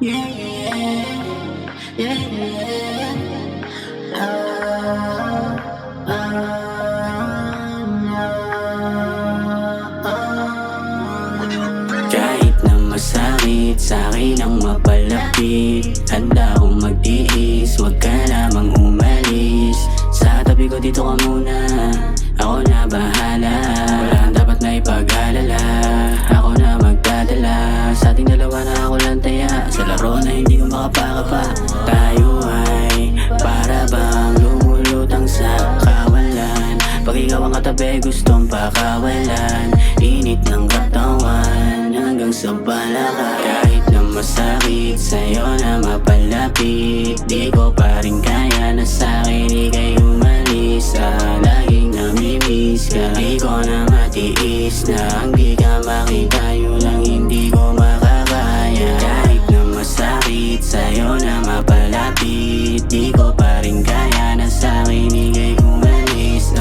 Yeah, yeah, yeah. Ah, kahit na masakit sa'kin ang mapalapit, handa akong magtiis, huwag ka lamang umalis. Sa tabi ko dito ka muna, ako na bahala. Wala kang dapat na ipag-alala, ako na magdadala. Sa ating dalawa na ako lang taya, sa laro na hindi ko makapakapa. Tayo ay para bang lumulutang sa kawalan. Pag ikaw ang katabi gustong pakawalan, init ng katawan hanggang sa balakang. Kahit na masakit sa'yo na mapalapit, di ko pa rin kaya na sa'kin ika'y umalis. Laging namimiss ka, di ko na matiis na hindi ka makita, yun lang hindi ko makakaya. Kahit na masakit sa'yo na mapalapit, di ko pa rin kaya na sa'kin ika'y umalis.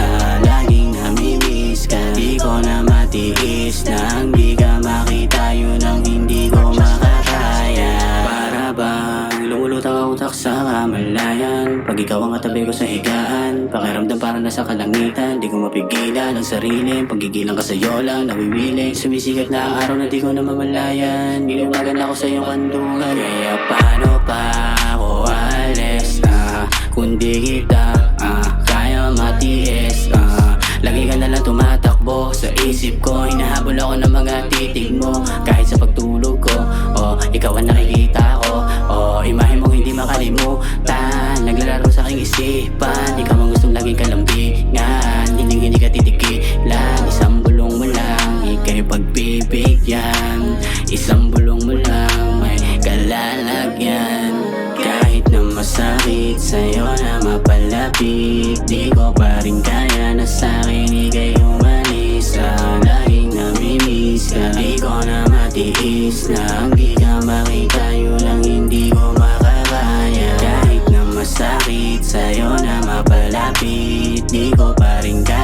Laging namimiss ka, di ko na matiis na hindi ka makita, yun ang hindi ko makakaya. Para bang lumulutang ang utak sa kamalayan, pag ikaw ang katabi ko sa higaan, pakiramdam para nasa kalangitan. Di ko mapigilan ang sarili, pagigilan ka sa'yo lang nawiwiling. Sumisikat na ang araw na di ko na mamalayan, niluwagan ako sa iyong kandungan. Kaya paano pa ako alis kung di kita kaya matiis. Lagi ka nalang tumatakbo sa isip ko, hinahabol ako ng mga titig mo. Kahit sa pagtulog ko, ikaw ang nakikita ko. Imahe mo hindi makalimutan, naglalaro sa aking isipan. Ikaw ang gustong laging kalambingan, hindi ka titigilan. Isang bulong mo lang, ika'y pagbibigyan. Isang bulong mo lang, may kalalagyan. Kahit na masakit sa'yo na mapalapit, di ko pa rin kaya na sa'kin ika'y umalis. Laging namimiss ka, di ko na matiis na hindi ka makita, yun lang hindi ko makakaya. Kahit na masakit sa'yo na mapalapit, di ko pa rin kaya